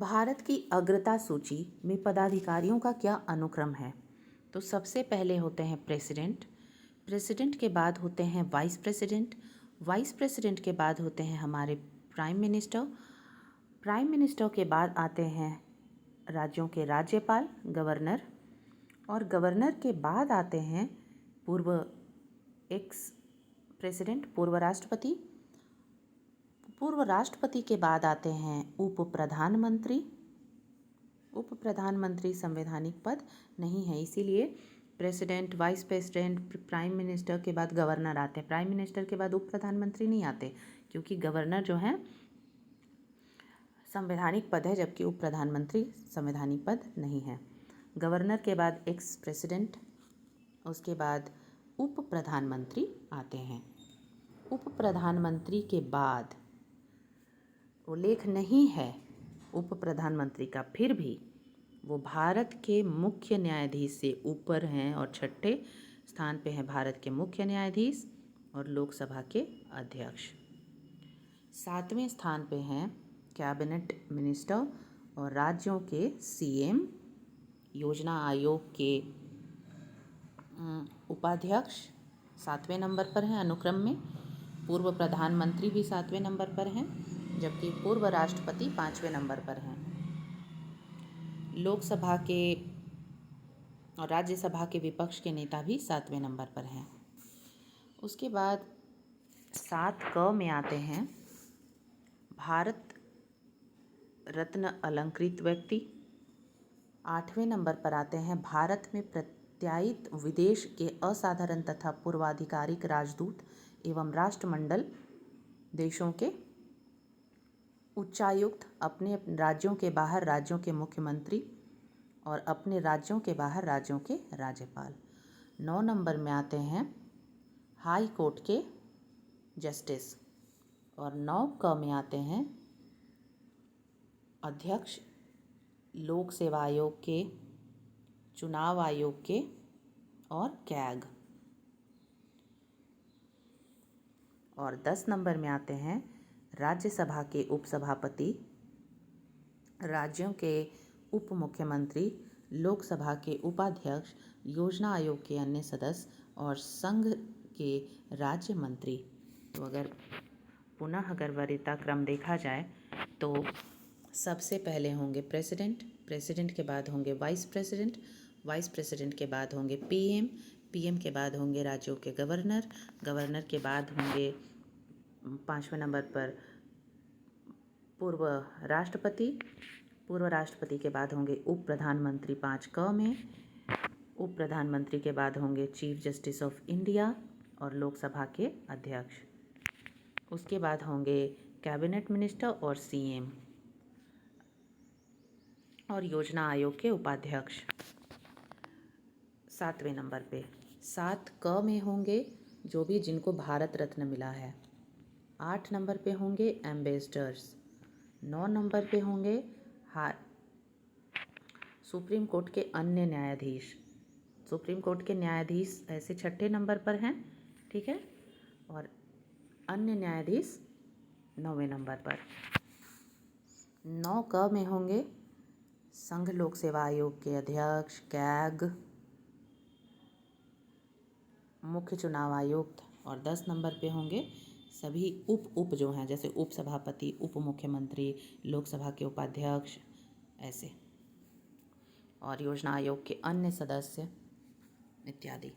भारत की अग्रता सूची में पदाधिकारियों का क्या अनुक्रम है? तो सबसे पहले होते हैं प्रेसिडेंट, प्रेसिडेंट के बाद होते हैं वाइस प्रेसिडेंट, वाइस प्रेसिडेंट के बाद होते हैं हमारे प्राइम मिनिस्टर, प्राइम मिनिस्टर के बाद आते हैं राज्यों के राज्यपाल, गवर्नर, और गवर्नर के बाद आते हैं पूर्व एक्स प्रेसिडेंट, पूर्व राष्ट्रपति, पूर्व राष्ट्रपति के बाद आते हैं उप प्रधानमंत्री। उप प्रधानमंत्री संवैधानिक पद नहीं है, इसीलिए president, vice president, prime minister के बाद गवर्नर आते हैं। प्राइम मिनिस्टर के बाद उप प्रधानमंत्री नहीं आते, क्योंकि गवर्नर जो है संवैधानिक पद है, जबकि उप प्रधानमंत्री संवैधानिक पद नहीं है। गवर्नर के बाद एक्स प्रेसिडेंट, उसके बाद उप प्रधानमंत्री आते हैं। उप प्रधानमंत्री के बाद उल्लेख नहीं है उप प्रधानमंत्री का, फिर भी वो भारत के मुख्य न्यायाधीश से ऊपर हैं और छठे स्थान पे हैं भारत के मुख्य न्यायाधीश और लोकसभा के अध्यक्ष। सातवें स्थान पे हैं कैबिनेट मिनिस्टर और राज्यों के सीएम, योजना आयोग के उपाध्यक्ष सातवें नंबर पर हैं अनुक्रम में। पूर्व प्रधानमंत्री भी सातवें नंबर पर हैं, जबकि पूर्व राष्ट्रपति पाँचवें नंबर पर हैं। लोकसभा के और राज्यसभा के विपक्ष के नेता भी सातवें नंबर पर हैं। उसके बाद 7क में आते हैं भारत रत्न अलंकृत व्यक्ति। 8वें नंबर पर आते हैं भारत में प्रत्यायित विदेश के असाधारण तथा पूर्वाधिकारिक राजदूत एवं राष्ट्रमंडल देशों के उच्चायुक्त, अपने राज्यों के बाहर राज्यों के मुख्यमंत्री और अपने राज्यों के बाहर राज्यों के राज्यपाल। 9 नंबर में आते हैं हाई कोर्ट के जस्टिस और 9क में आते हैं अध्यक्ष लोक सेवा आयोग के, चुनाव आयोग के और कैग। और 10 नंबर में आते हैं राज्यसभा के उपसभापति, राज्यों के उप मुख्यमंत्री, लोकसभा के उपाध्यक्ष, योजना आयोग के अन्य सदस्य और संघ के राज्य मंत्री। तो अगर वरीयता क्रम देखा जाए तो सबसे पहले होंगे प्रेसिडेंट, प्रेसिडेंट के बाद होंगे वाइस प्रेसिडेंट, वाइस प्रेसिडेंट के बाद होंगे पीएम, पीएम के बाद होंगे राज्यों के गवर्नर, गवर्नर के बाद होंगे 5वें नंबर पर पूर्व राष्ट्रपति, पूर्व राष्ट्रपति के बाद होंगे उप प्रधानमंत्री 5क में, उप प्रधानमंत्री के बाद होंगे चीफ जस्टिस ऑफ इंडिया और लोकसभा के अध्यक्ष। उसके बाद होंगे कैबिनेट मिनिस्टर और सीएम और योजना आयोग के उपाध्यक्ष 7वें नंबर पे। 7क में होंगे जो भी जिनको भारत रत्न मिला है। 8 नंबर पे होंगे एम्बेसडर्स। 9 नंबर पे होंगे सुप्रीम कोर्ट के अन्य न्यायाधीश। सुप्रीम कोर्ट के न्यायाधीश ऐसे छठे नंबर पर हैं, ठीक है, और अन्य न्यायाधीश 9वें नंबर पर। 9क में होंगे संघ लोक सेवा आयोग के अध्यक्ष, कैग, मुख्य चुनाव आयुक्त, और 10 नंबर पे होंगे सभी उप जो हैं, जैसे उप सभापति, उप मुख्यमंत्री, लोकसभा के उपाध्यक्ष ऐसे, और योजना आयोग के अन्य सदस्य इत्यादि।